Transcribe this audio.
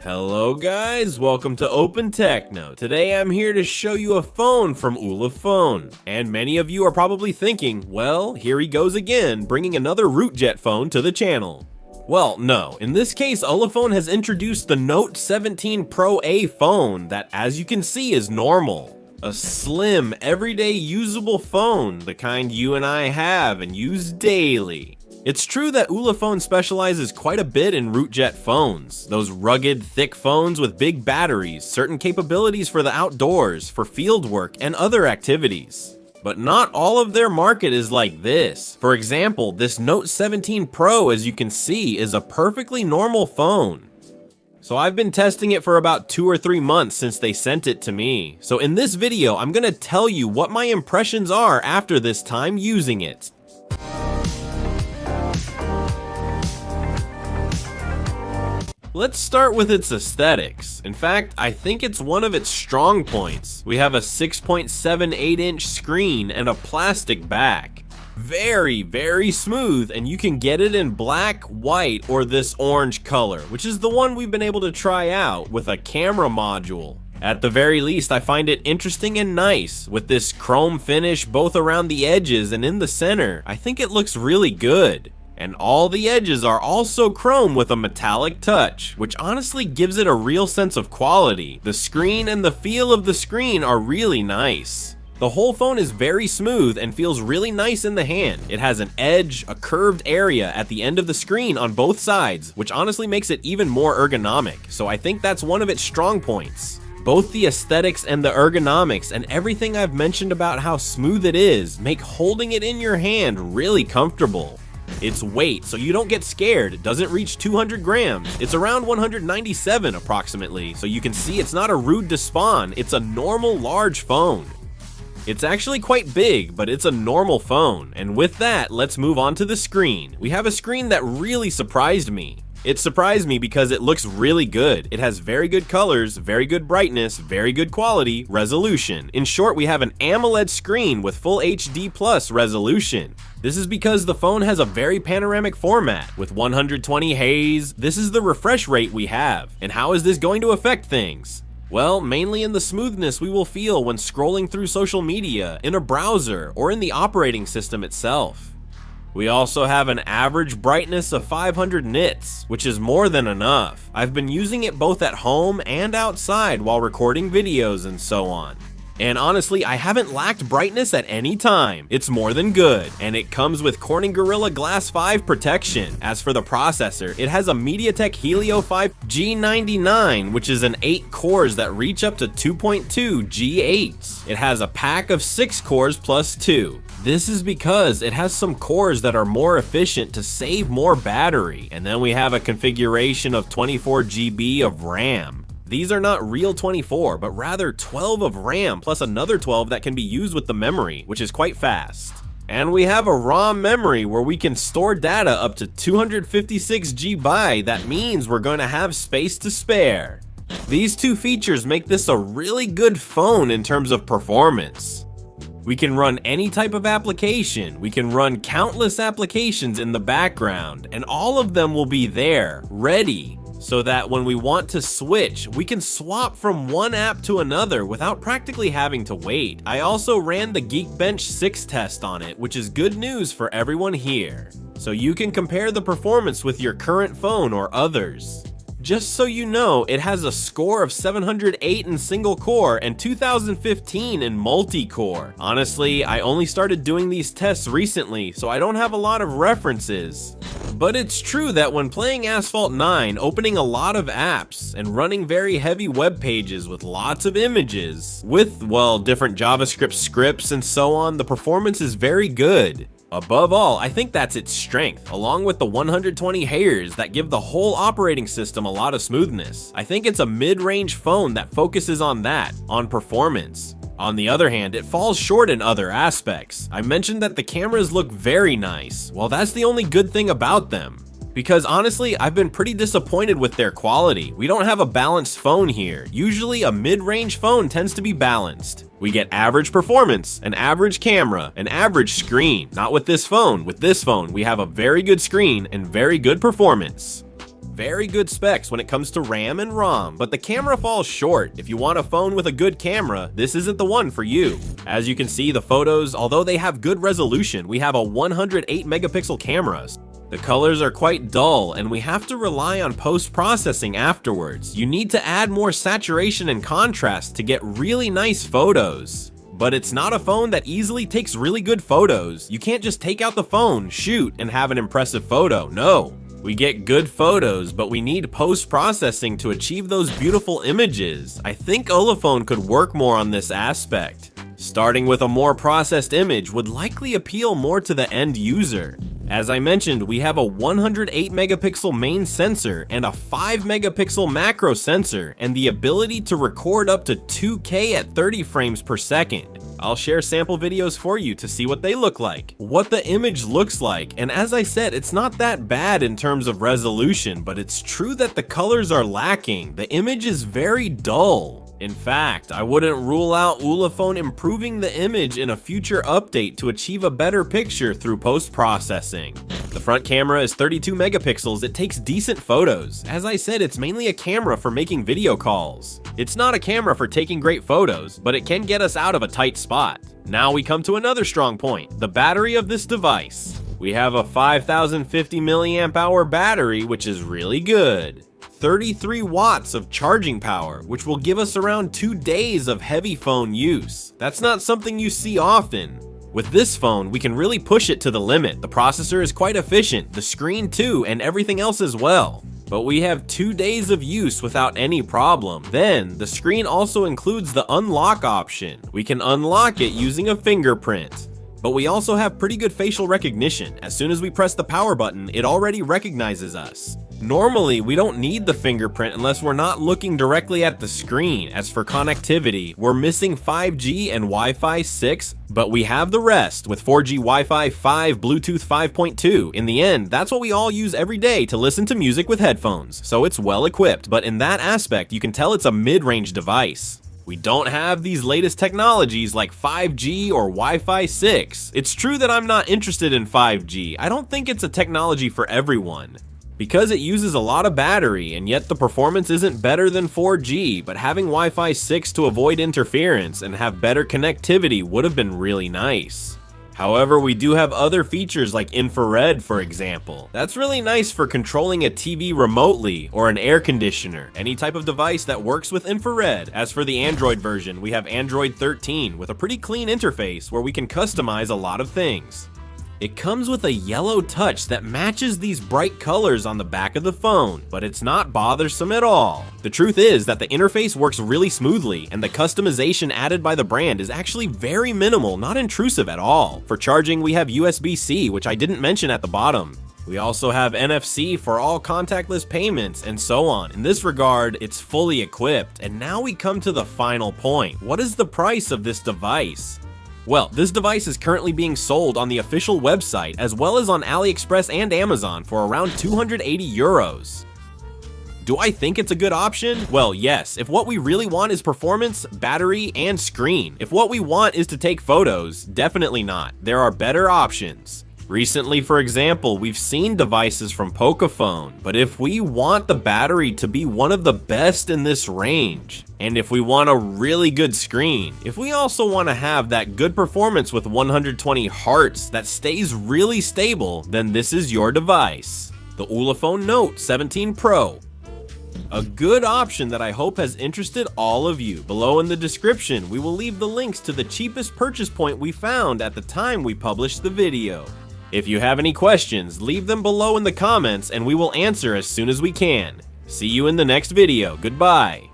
Hello guys, welcome to Open Techno. Today I'm here to show you a phone from Ulefone. And many of you are probably thinking, well, here he goes again, bringing another RootJet phone to the channel. Well, no. In this case, Ulefone has introduced the Note 17 Pro A phone that, as you can see, is normal. A slim, everyday usable phone, the kind you and I have and use daily. It's true that Ulefone specializes quite a bit in RootJet phones, those rugged, thick phones with big batteries, certain capabilities for the outdoors, for field work, and other activities. But not all of their market is like this. For example, this Note 17 Pro, as you can see, is a perfectly normal phone. So I've been testing it for about 2 or 3 months since they sent it to me. So in this video, I'm gonna tell you what my impressions are after this time using it. Let's start with its aesthetics. In fact, I think it's one of its strong points. We have a 6.78-inch screen and a plastic back. Very, very smooth, and you can get it in black, white, or this orange color, which is the one we've been able to try out with a camera module. At the very least, I find it interesting and nice, with this chrome finish both around the edges and in the center. I think it looks really good. And all the edges are also chrome with a metallic touch, which honestly gives it a real sense of quality. The screen and the feel of the screen are really nice. The whole phone is very smooth and feels really nice in the hand. It has an edge, a curved area at the end of the screen on both sides, which honestly makes it even more ergonomic, so I think that's one of its strong points. Both the aesthetics and the ergonomics and everything I've mentioned about how smooth it is make holding it in your hand really comfortable. Its weight, so you don't get scared, doesn't reach 200 grams. It's around 197 approximately, so you can see it's not a rude to spawn, it's a normal large phone. It's actually quite big, but it's a normal phone, and with that, let's move on to the screen. We have a screen that really surprised me. It surprised me because it looks really good. It has very good colors, very good brightness, very good quality, resolution. In short, we have an AMOLED screen with full HD plus resolution. This is because the phone has a very panoramic format with 120 haze. This is the refresh rate we have. And how is this going to affect things? Well, mainly in the smoothness we will feel when scrolling through social media, in a browser, or in the operating system itself. We also have an average brightness of 500 nits, which is more than enough. I've been using it both at home and outside while recording videos and so on. And honestly, I haven't lacked brightness at any time. It's more than good, and it comes with Corning Gorilla Glass 5 protection. As for the processor, it has a MediaTek Helio 5 G99, which is an 8 cores that reach up to 2.2 G8s. It has a pack of 6 cores plus 2. This is because it has some cores that are more efficient to save more battery. And then we have a configuration of 24 GB of RAM. These are not real 24, but rather 12 of RAM plus another 12 that can be used with the memory, which is quite fast. And we have a ROM memory where we can store data up to 256 GB. That means we're going to have space to spare. These two features make this a really good phone in terms of performance. We can run any type of application, we can run countless applications in the background, and all of them will be there, ready, so that when we want to switch, we can swap from one app to another without practically having to wait. I also ran the Geekbench 6 test on it, which is good news for everyone here. So you can compare the performance with your current phone or others. Just so you know, it has a score of 708 in single core and 2015 in multi-core. Honestly, I only started doing these tests recently, so I don't have a lot of references. But it's true that when playing Asphalt 9, opening a lot of apps, and running very heavy web pages with lots of images, with, well, different JavaScript scripts and so on, the performance is very good. Above all, I think that's its strength, along with the 120 Hz that give the whole operating system a lot of smoothness. I think it's a mid-range phone that focuses on that, on performance. On the other hand, it falls short in other aspects. I mentioned that the cameras look very nice. Well, that's the only good thing about them. Because honestly, I've been pretty disappointed with their quality. We don't have a balanced phone here. Usually a mid-range phone tends to be balanced. We get average performance, an average camera, an average screen. Not with this phone. With this phone, we have a very good screen and very good performance. Very good specs when it comes to RAM and ROM, but the camera falls short. If you want a phone with a good camera, this isn't the one for you. As you can see, the photos, although they have good resolution, we have a 108 megapixel camera. The colors are quite dull, and we have to rely on post-processing afterwards. You need to add more saturation and contrast to get really nice photos. But it's not a phone that easily takes really good photos. You can't just take out the phone, shoot, and have an impressive photo. No. We get good photos, but we need post-processing to achieve those beautiful images. I think Ulefone could work more on this aspect. Starting with a more processed image would likely appeal more to the end user. As I mentioned, we have a 108 megapixel main sensor and a 5 megapixel macro sensor, and the ability to record up to 2K at 30 frames per second. I'll share sample videos for you to see what they look like, what the image looks like, and as I said, it's not that bad in terms of resolution, but it's true that the colors are lacking. The image is very dull. In fact, I wouldn't rule out Ulefone improving the image in a future update to achieve a better picture through post-processing. The front camera is 32 megapixels, it takes decent photos. As I said, it's mainly a camera for making video calls. It's not a camera for taking great photos, but it can get us out of a tight spot. Now we come to another strong point, the battery of this device. We have a 5050 milliamp hour battery, which is really good. 33 watts of charging power, which will give us around 2 days of heavy phone use. That's not something you see often. With this phone, we can really push it to the limit. The processor is quite efficient, the screen too, and everything else as well. But we have 2 days of use without any problem. Then, the screen also includes the unlock option. We can unlock it using a fingerprint. But we also have pretty good facial recognition. As soon as we press the power button, it already recognizes us. Normally, we don't need the fingerprint unless we're not looking directly at the screen. As for connectivity, we're missing 5G and Wi-Fi 6, but we have the rest with 4G Wi-Fi 5, Bluetooth 5.2. In the end, that's what we all use every day to listen to music with headphones, so it's well equipped, but in that aspect, you can tell it's a mid-range device. We don't have these latest technologies like 5G or Wi-Fi 6. It's true that I'm not interested in 5G. I don't think it's a technology for everyone, because it uses a lot of battery, and yet the performance isn't better than 4G, but having Wi-Fi 6 to avoid interference and have better connectivity would have been really nice. However, we do have other features like infrared, for example. That's really nice for controlling a TV remotely or an air conditioner, any type of device that works with infrared. As for the Android version, we have Android 13 with a pretty clean interface where we can customize a lot of things. It comes with a yellow touch that matches these bright colors on the back of the phone, but it's not bothersome at all. The truth is that the interface works really smoothly, and the customization added by the brand is actually very minimal, not intrusive at all. For charging, we have USB-C, which I didn't mention at the bottom. We also have NFC for all contactless payments, and so on. In this regard, it's fully equipped. And now we come to the final point. What is the price of this device? Well, this device is currently being sold on the official website as well as on AliExpress and Amazon for around 280 euros. Do I think it's a good option? Well, yes, if what we really want is performance, battery, and screen. If what we want is to take photos, definitely not. There are better options. Recently, for example, we've seen devices from Powerhouse, but if we want the battery to be one of the best in this range, and if we want a really good screen, if we also want to have that good performance with 120 Hz that stays really stable, then this is your device. The Ulefone Note 17 Pro. A good option that I hope has interested all of you. Below in the description, we will leave the links to the cheapest purchase point we found at the time we published the video. If you have any questions, leave them below in the comments and we will answer as soon as we can. See you in the next video. Goodbye.